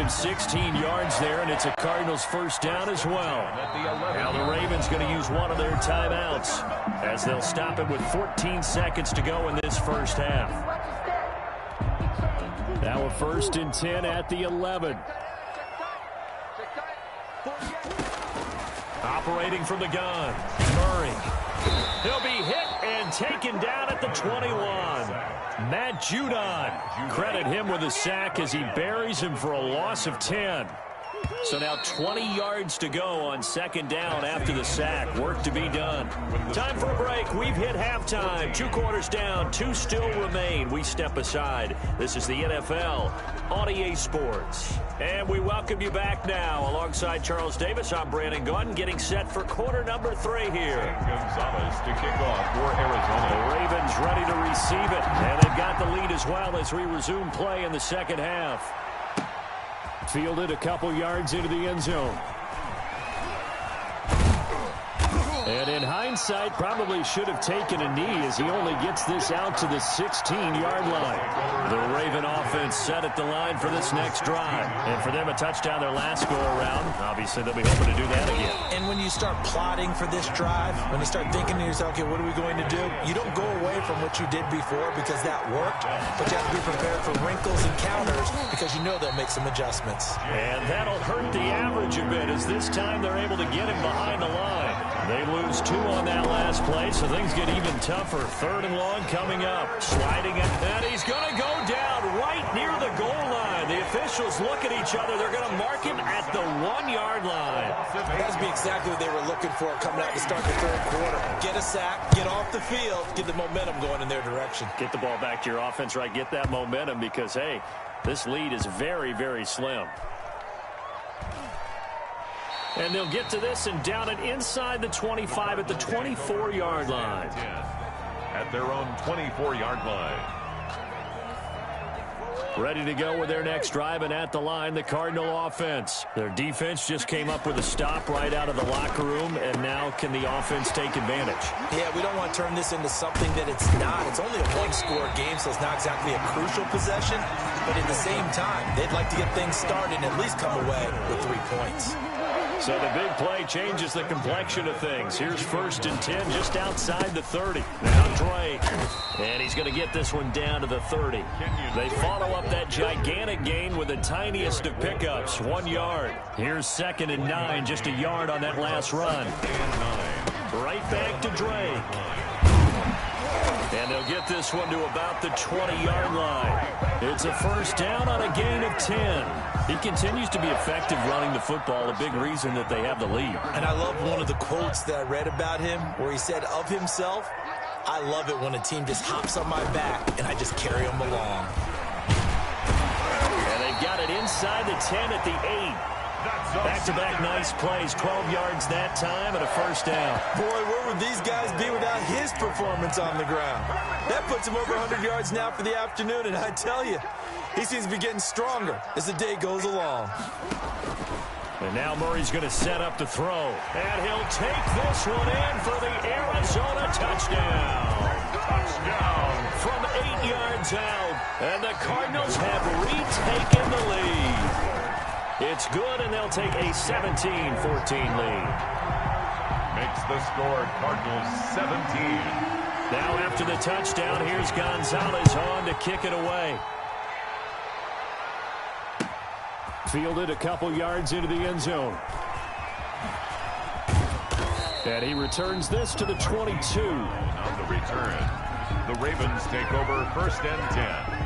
him 16 yards there, and it's a Cardinals first down as well. Now the Ravens going to use one of their timeouts as they'll stop it with 14 seconds to go in this first half. Now a 1st and 10 at the 11. Operating from the gun, Murray. He'll be hit and taken down at the 21. Matt Judon. Credit him with a sack as he buries him for a loss of 10. So now 20 yards to go on 2nd down after the sack. Work to be done. Time for a break. We've hit halftime. 2 quarters down. 2 still remain. We step aside. This is the NFL on EA Sports. And we welcome you back now. Alongside Charles Davis, I'm Brandon Gunn, getting set for quarter number 3 here. Gonzalez to kick off for Arizona. The Ravens ready to receive it. And they've got the lead as well as we resume play in the second half. Fielded a couple yards into the end zone. And in hindsight, probably should have taken a knee as he only gets this out to the 16-yard line. The Raven offense set at the line for this next drive. And for them, a touchdown their last go-around. Obviously, they'll be hoping to do that again. And when you start plotting for this drive, when you start thinking to yourself, okay, what are we going to do? You don't go away from what you did before because that worked, but you have to be prepared for wrinkles and counters because you know they'll make some adjustments. And that'll hurt the average a bit as this time they're able to get him behind the line. They lose 2 on that last play, so things get even tougher. 3rd and long coming up. Sliding it, and he's going to go down right near the goal line. The officials look at each other. They're going to mark him at the 1-yard line. That would be exactly what they were looking for coming out to start the 3rd quarter. Get a sack, get off the field, get the momentum going in their direction. Get the ball back to your offense, right? Get that momentum because, hey, this lead is very, very slim. And they'll get to this and down it inside the 25 at the 24-yard line. At their own 24-yard line. Ready to go with their next drive, and at the line, the Cardinal offense. Their defense just came up with a stop right out of the locker room, and now can the offense take advantage? Yeah, we don't want to turn this into something that it's not. It's only a 1-score game, so it's not exactly a crucial possession. But at the same time, they'd like to get things started and at least come away with 3 points. So the big play changes the complexion of things. Here's 1st and 10 just outside the 30. Now Drake. And he's going to get this one down to the 30. They follow up that gigantic gain with the tiniest of pickups, 1 yard. Here's 2nd and 9, just a yard on that last run. Right back to Drake. And they'll get this one to about the 20-yard line. It's a first down on a gain of 10. He continues to be effective running the football, a big reason that they have the lead. And I love one of the quotes that I read about him where he said of himself, I love it when a team just hops on my back and I just carry them along. And they've got it inside the 10 at the 8. Back-to-back nice plays, 12 yards that time and a first down. Boy, where would these guys be without his performance on the ground? That puts him over 100 yards now for the afternoon, and I tell you, he seems to be getting stronger as the day goes along. And now Murray's going to set up the throw. And he'll take this one in for the Arizona touchdown. Touchdown from 8 yards out. And the Cardinals have retaken the lead. It's good, and they'll take a 17-14 lead. Makes the score Cardinals 17. Now after the touchdown, here's Gonzalez on to kick it away. Fielded a couple yards into the end zone. And he returns this to the 22. On the return, the Ravens take over 1st and 10.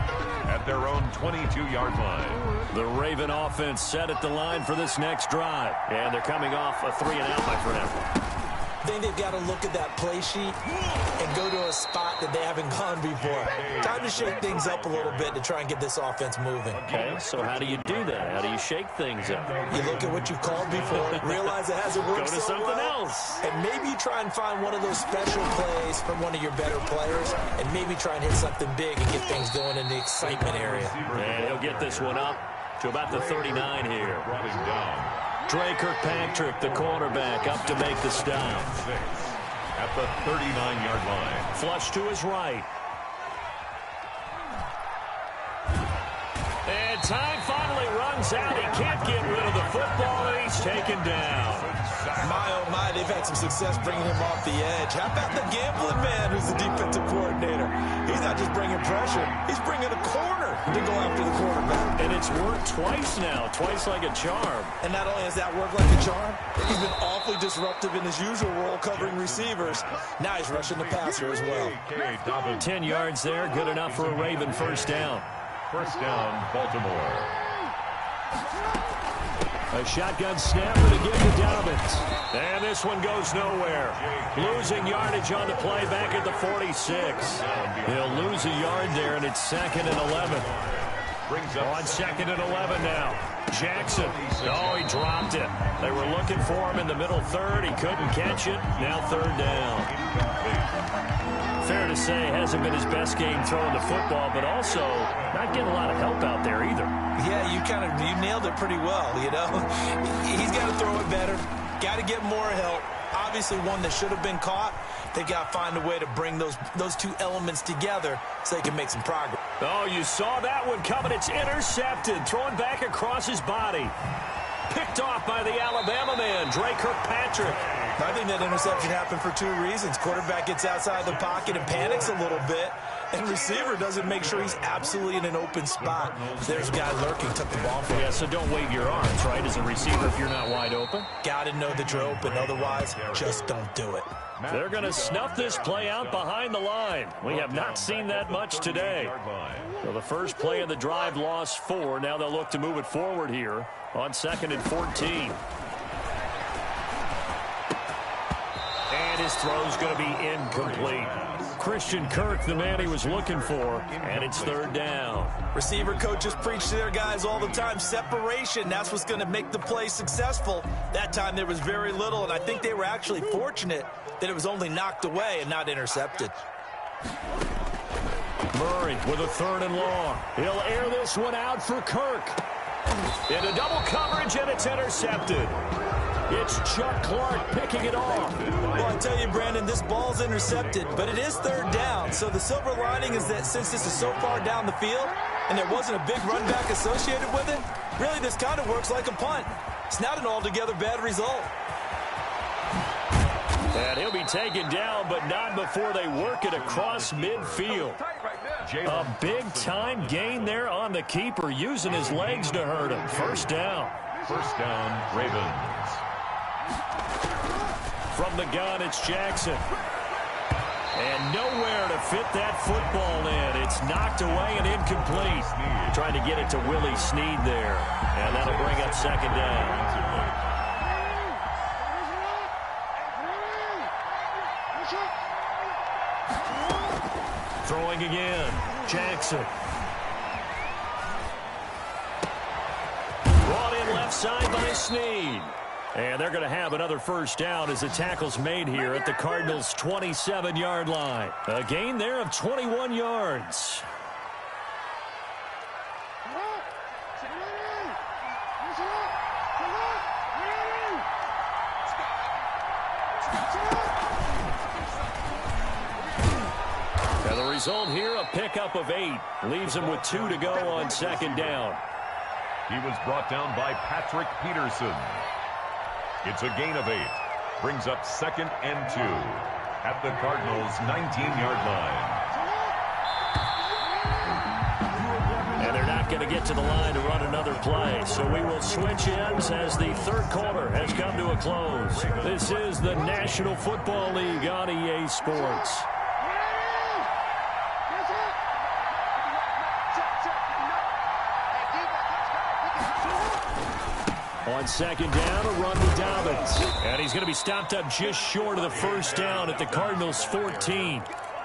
At their own 22-yard line. The Raven offense set at the line for this next drive. And they're coming off a 3-and-out, my friend. I think they've got to look at that play sheet and go to a spot that they haven't gone before. Time to shake things up a little bit to try and get this offense moving. Okay, so how do you do that? How do you shake things up? You look at what you've called before, realize it hasn't worked so well. Go to something else. And maybe you try and find one of those special plays from one of your better players, and maybe try and hit something big and get things going in the excitement area. And he'll get this one up to about the 39 here. Trey Kirkpatrick, the cornerback, up to make the stop. At the 39-yard line. Flush to his right. And time finally runs runs out. He can't get rid of the football, and he's taken down. My, oh my, they've had some success bringing him off the edge. How about the gambling man who's the defensive coordinator? He's not just bringing pressure. He's bringing a corner to go after the quarterback. And it's worked twice now, twice like a charm. And not only has that worked like a charm, he's been awfully disruptive in his usual role covering receivers. Now he's rushing the passer as well. 10 yards there, good enough for a Raven first down. First down, Baltimore. A shotgun snap, and again to Dobbins. And this one goes nowhere. Losing yardage on the play back at the 46. He'll lose a yard there, and it's 2nd and 11. On 2nd and 11 now. Jackson. Oh, he dropped it. They were looking for him in the middle third. He couldn't catch it. Now 3rd down. Fair to say, hasn't been his best game throwing the football, but also not getting a lot of help out there either. Yeah, you nailed it pretty well, you know. He's got to throw it better. Got to get more help. Obviously one that should have been caught. They got to find a way to bring those two elements together so they can make some progress. Oh, you saw that one coming. It's intercepted. Thrown back across his body. Picked off by the Alabama man, Dre Kirkpatrick. I think that interception happened for 2 reasons. Quarterback gets outside the pocket and panics a little bit, and receiver doesn't make sure he's absolutely in an open spot. There's a guy lurking, took the ball from him. Yeah, so don't wave your arms, right, as a receiver if you're not wide open. Got to know that you're open. Otherwise, just don't do it. They're going to snuff this play out behind the line. We have not seen that much today. So the first play of the drive lost 4. Now they'll look to move it forward here on 2nd and 14. And his throw's going to be incomplete. Christian Kirk, the man he was looking for, and it's 3rd down. Receiver coaches preach to their guys all the time. Separation, that's what's going to make the play successful. That time there was very little, and I think they were actually fortunate that it was only knocked away and not intercepted. Murray with a 3rd and long. He'll air this one out for Kirk. Into double coverage, and it's intercepted. It's Chuck Clark picking it off. Well, I tell you, Brandon, this ball's intercepted, but it is 3rd down. So the silver lining is that since this is so far down the field and there wasn't a big run back associated with it, really this kind of works like a punt. It's not an altogether bad result. And he'll be taken down, but not before they work it across midfield. A big-time gain there on the keeper, using his legs to hurt him. First down. First down, Ravens. From the gun, it's Jackson. And nowhere to fit that football in. It's knocked away and incomplete. Trying to get it to Willie Snead there. And that'll bring up 2nd down. Throwing again, Jackson. Brought in left side by Snead. And they're going to have another first down as the tackle's made here at the Cardinals' 27-yard line. A gain there of 21 yards. And the result here, a pickup of 8. Leaves him with 2 to go on 2nd down. He was brought down by Patrick Peterson. It's a gain of 8. Brings up 2nd and 2 at the Cardinals' 19-yard line. And they're not going to get to the line to run another play. So we will switch ends as the 3rd quarter has come to a close. This is the National Football League on EA Sports. On 2nd down, a run to Dobbins. And he's going to be stopped up just short of the first down at the Cardinals' 14.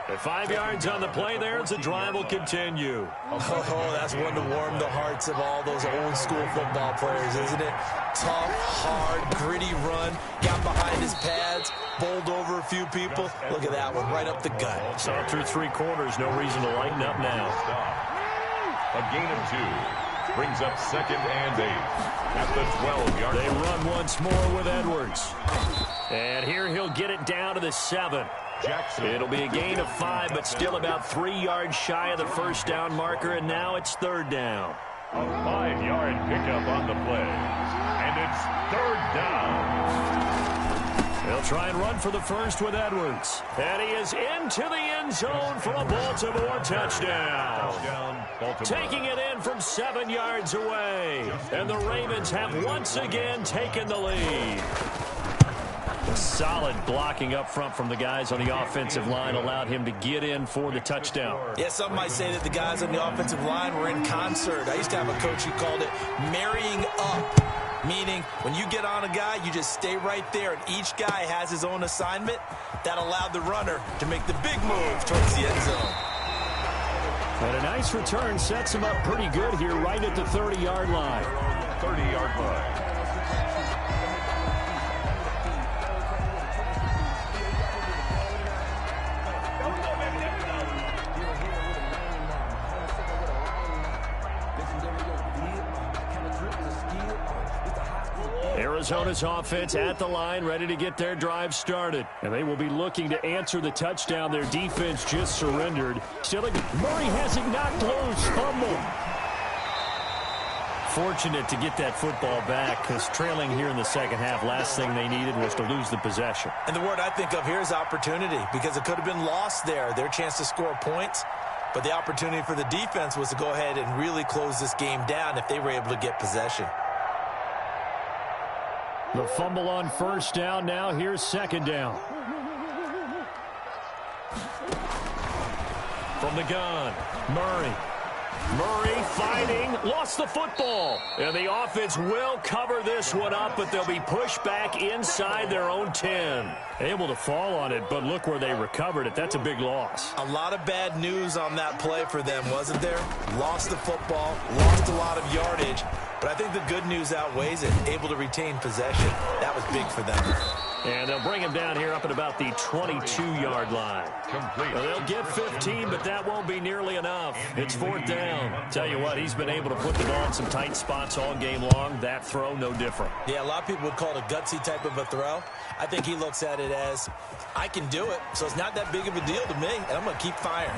At 5 yards on the play there, as the drive will continue. Oh, that's one to warm the hearts of all those old school football players, isn't it? Tough, hard, gritty run. Got behind his pads, bowled over a few people. Look at that one, right up the gut. Saw through 3 quarters, no reason to lighten up now. A gain of 2. Brings up 2nd and 8 at the 12-yard line. They run once more with Edwards. And here he'll get it down to the 7. Jackson. It'll be a gain of 5, but still about 3 yards shy of the first down marker, and now it's 3rd down. A 5-yard pickup on the play. And it's third down. They'll try and run for the first with Edwards. And he is into the end zone for a Baltimore touchdown. Baltimore. Taking it in from 7 yards away. And the Ravens have once again taken the lead. Solid blocking up front from the guys on the offensive line allowed him to get in for the touchdown. Yeah, some might say that the guys on the offensive line were in concert. I used to have a coach who called it marrying up, meaning when you get on a guy, you just stay right there, and each guy has his own assignment. That allowed the runner to make the big move towards the end zone. And a nice return sets him up pretty good here right at the 30-yard line. 30-yard line. Arizona's offense at the line, ready to get their drive started. And they will be looking to answer the touchdown their defense just surrendered. Murray has it knocked loose. Fumble. Fortunate to get that football back because trailing here in the second half, last thing they needed was to lose the possession. And the word I think of here is opportunity, because it could have been lost there, their chance to score points. But the opportunity for the defense was to go ahead and really close this game down if they were able to get possession. The fumble on first down. Now here's second down. From the gun, Murray. Murray fighting, lost the football. And the offense will cover this one up, but they'll be pushed back inside their own 10. Able to fall on it, but look where they recovered it. That's a big loss. A lot of bad news on that play for them, wasn't there? Lost the football, lost a lot of yardage, but I think the good news outweighs it. Able to retain possession. That was big for them. And they'll bring him down here up at about the 22-yard line. Complete. Well, they'll get 15, but that won't be nearly enough. It's fourth down. Tell you what, he's been able to put the ball in some tight spots all game long. That throw, no different. Yeah, a lot of people would call it a gutsy type of a throw. I think he looks at it as, I can do it, so it's not that big of a deal to me, and I'm going to keep firing.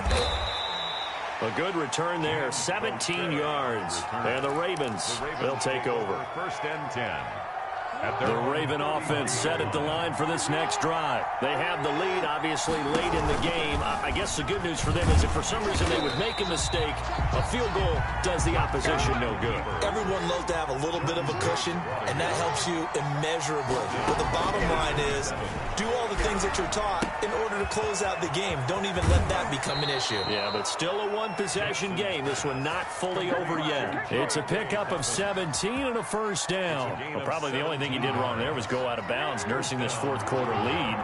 A good return there, 17 yards. And the Ravens, they'll take over. First and 10. The Raven offense set at the line for this next drive. They have the lead, obviously, late in the game. I guess the good news for them is if for some reason they would make a mistake, a field goal does the opposition no good. Everyone loves to have a little bit of a cushion, and that helps you immeasurably. But the bottom line is, do all the things that you're taught in order to close out the game. Don't even let that become an issue. Yeah, but still a one-possession game. This one not fully over yet. It's a pickup of 17 and a first down. Well, probably the only thing he did wrong there was go out of bounds, nursing this fourth quarter lead.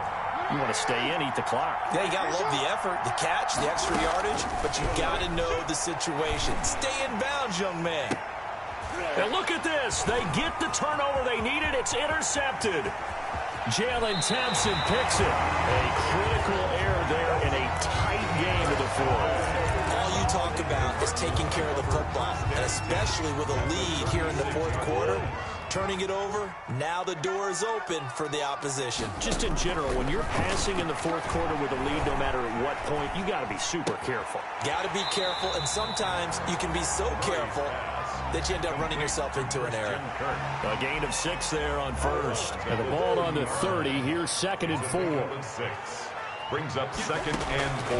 You want to stay in, eat the clock. Yeah, you got to love the effort, the catch, the extra yardage, but you got to know the situation. Stay in bounds, young man. And look at this. They get the turnover they needed. It's intercepted. Jalen Thompson picks it. A critical error there in a tight game of the fourth. All you talk about is taking care of the football, and especially with a lead here in the fourth quarter. Turning it over, now the door is open for the opposition. Just in general, when you're passing in the fourth quarter with a lead, no matter at what point, you got to be super careful. Got to be careful, and sometimes you can be so careful that you end up running yourself into an error. A gain of 6 there on first. And the ball on the 30. Here's second and 4. Brings up second and 4.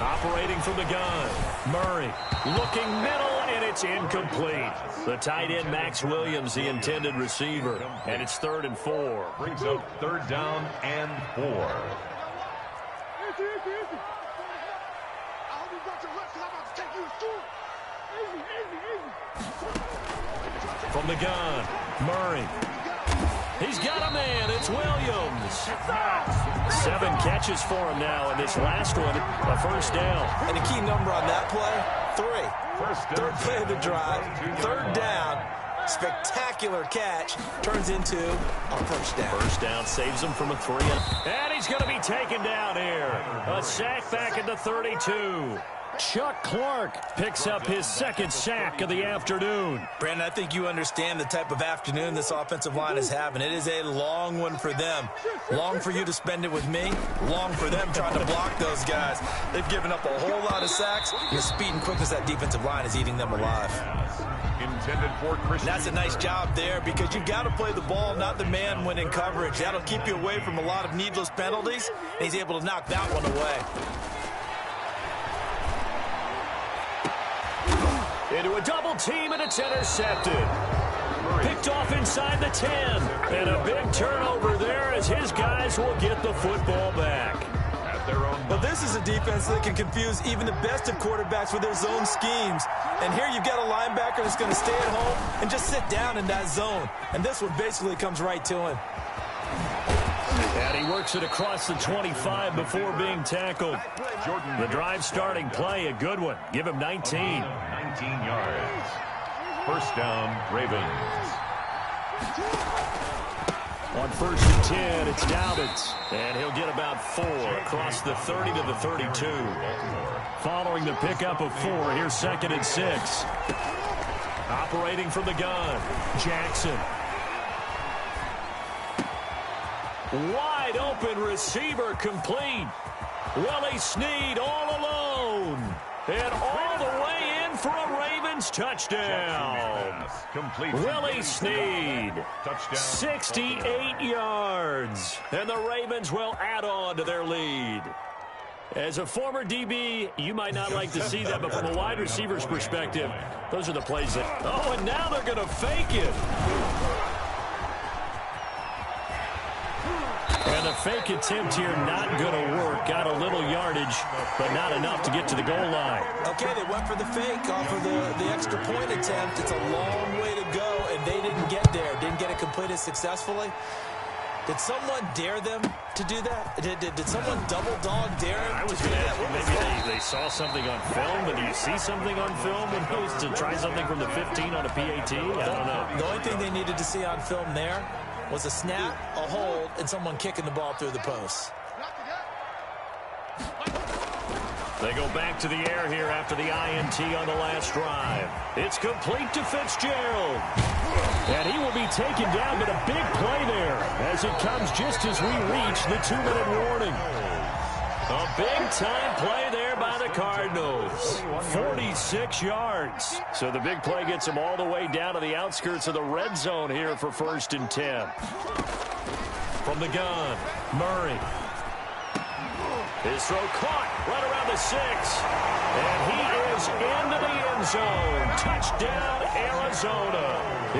Operating from the gun. Murray looking middle, and it's incomplete. The tight end, Max Williams, the intended receiver. And it's third and 4. Brings up third down and 4. From the gun, Murray. He's got a man. It's Williams. 7 catches for him now, and this last one, a first down. And the key number on that play, 3. Third play of the drive, third down. Spectacular catch turns into a first down. First down saves him from a 3. And he's going to be taken down here. A sack back at the 32. Chuck Clark picks up his second sack of the afternoon. Brandon, I think you understand the type of afternoon this offensive line is having. It is a long one for them. Long for you to spend it with me. Long for them trying to block those guys. They've given up a whole lot of sacks. The speed and quickness of that defensive line is eating them alive. Intended for Christian. That's a nice job there because you've got to play the ball, not the man when in coverage. That'll keep you away from a lot of needless penalties, and he's able to knock that one away. Into a double team, and it's intercepted. Picked off inside the 10. And a big turnover there as his guys will get the football back. At their own. Well, this is a defense that can confuse even the best of quarterbacks with their zone schemes. And here you've got a linebacker that's going to stay at home and just sit down in that zone. And this one basically comes right to him. And he works it across the 25 before being tackled. The drive starting play, a good one. Give him 19. 19 yards. First down, Ravens. On 1st and 10, it's Dobbins. And he'll get about 4 across the 30 to the 32. Following the pickup of 4, here's 2nd and 6. Operating from the gun, Jackson. Wide open receiver complete. Willie Snead all alone. And all the way in for a Ravens touchdown. Willie Snead, 68 yards. And the Ravens will add on to their lead. As a former DB, you might not like to see that, but from a wide receiver's perspective, those are the plays that... Oh, and now they're going to fake it. And the fake attempt here not going to work. Got a little yardage, but not enough to get to the goal line. Okay, they went for the fake off of the extra point attempt. It's a long way to go, and they didn't get there. Didn't get it completed successfully. Did someone dare them to do that? Did someone double dog dare them? I was going to ask, maybe they saw something on film, and do you see something on film when it was to try something from the 15 on a PAT? I don't know. The only thing they needed to see on film there was a snap, a hold, and someone kicking the ball through the post. They go back to the air here after the INT on the last drive. It's complete to Fitzgerald. And he will be taken down, but a big play there as it comes just as we reach the 2-minute warning. A big-time play there by the Cardinals. 46 yards. So the big play gets them all the way down to the outskirts of the red zone here for 1st and 10. From the gun, Murray. His throw caught right around the 6. And he is into the end zone. Touchdown, Arizona.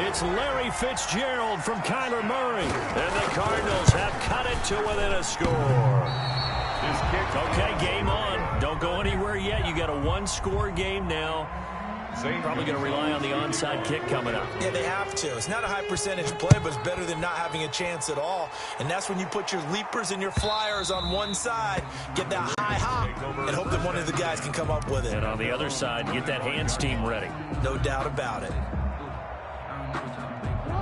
It's Larry Fitzgerald from Kyler Murray. And the Cardinals have cut it to within a score. Okay, game on. Don't go anywhere yet. You got a one-score game now. Probably going to rely on the onside kick coming up. Yeah, they have to. It's not a high-percentage play, but it's better than not having a chance at all. And that's when you put your leapers and your flyers on one side, get that high hop, and hope that one of the guys can come up with it. And on the other side, get that hands team ready. No doubt about it.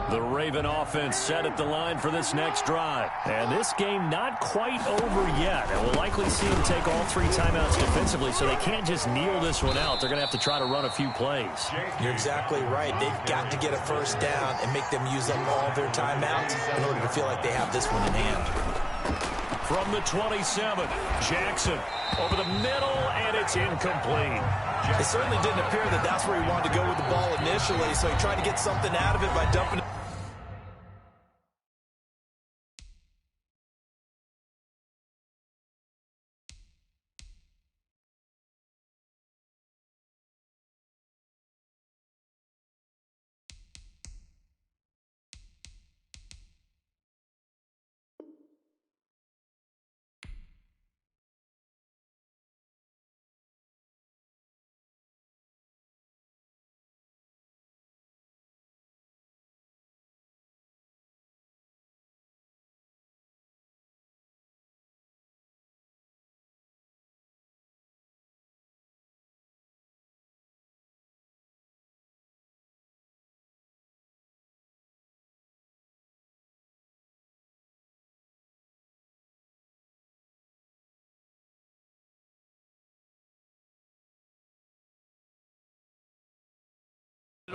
The Raven offense set at the line for this next drive. And this game not quite over yet. And we'll likely see them take all 3 timeouts defensively, so they can't just kneel this one out. They're going to have to try to run a few plays. You're exactly right. They've got to get a first down and make them use up all their timeouts in order to feel like they have this one in hand. From the 27, Jackson over the middle, and it's incomplete. It certainly didn't appear that that's where he wanted to go with the ball initially, so he tried to get something out of it by dumping it.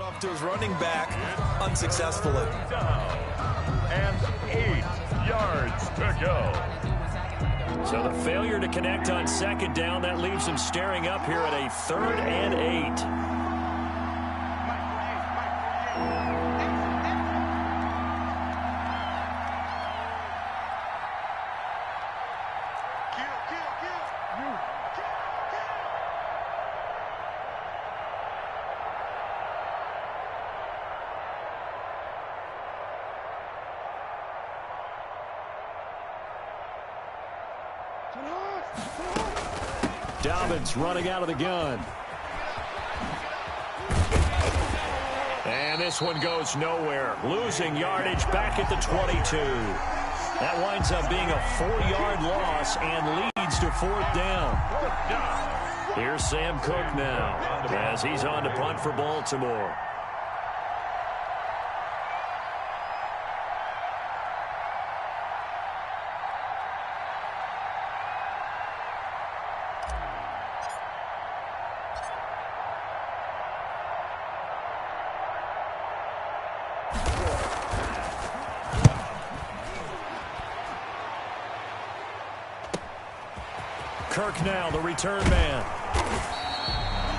off to his running back unsuccessfully. Down. And 8 yards to go. So the failure to connect on second down, that leaves him staring up here at a 3rd and 8. Dobbins running out of the gun. And this one goes nowhere. Losing yardage back at the 22. That winds up being a 4-yard loss and leads to 4th down. Here's Sam Cook now as he's on to punt for Baltimore. Kirk now, the return man.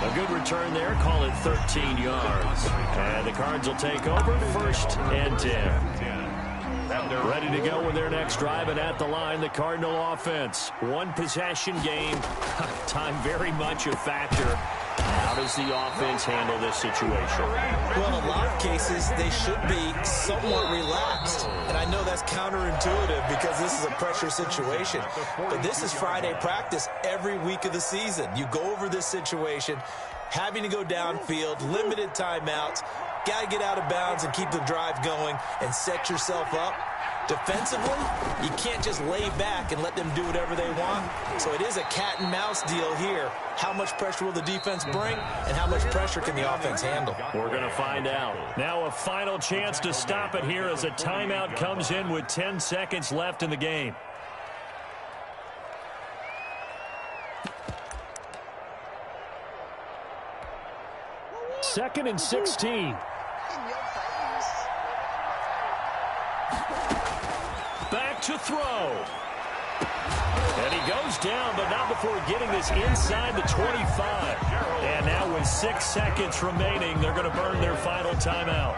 A good return there. Call it 13 yards. And the Cards will take over 1st and 10. Ready to go with their next drive, and at the line, the Cardinal offense. One possession game. Time very much a factor. How does the offense handle this situation? Well, in a lot of cases, they should be somewhat relaxed. And I know that's counterintuitive because this is a pressure situation. But this is Friday practice every week of the season. You go over this situation, having to go downfield, limited timeouts, got to get out of bounds and keep the drive going and set yourself up. Defensively, you can't just lay back and let them do whatever they want. So it is a cat and mouse deal here. How much pressure will the defense bring, and how much pressure can the offense handle? We're going to find out. Now a final chance to stop it here as a timeout comes in with 10 seconds left in the game. Second and 16. Back to throw. And he goes down, but not before getting this inside the 25. And now with 6 seconds remaining, they're going to burn their final timeout.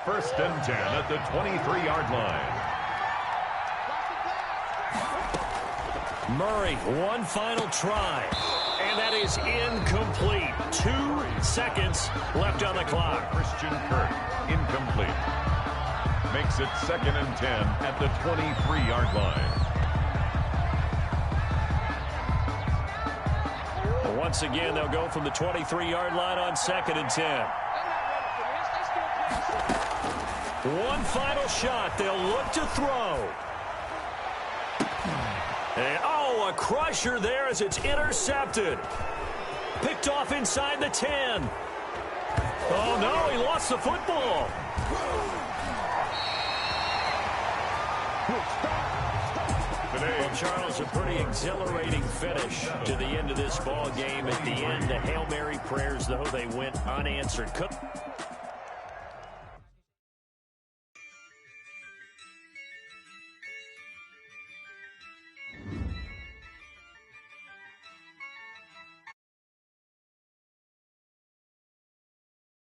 1st and 10 at the 23-yard line. Murray, one final try. And that is incomplete. 2 seconds left on the clock. Christian Kirk, incomplete. Makes it 2nd and 10 at the 23-yard line. Well, once again, they'll go from the 23-yard line on 2nd and 10. One final shot. They'll look to throw. And, oh, a crusher there as it's intercepted. Picked off inside the 10. Oh, no, he lost the football. Well, Charles, a pretty exhilarating finish to the end of this ball game. At the end, the Hail Mary prayers, though, they went unanswered.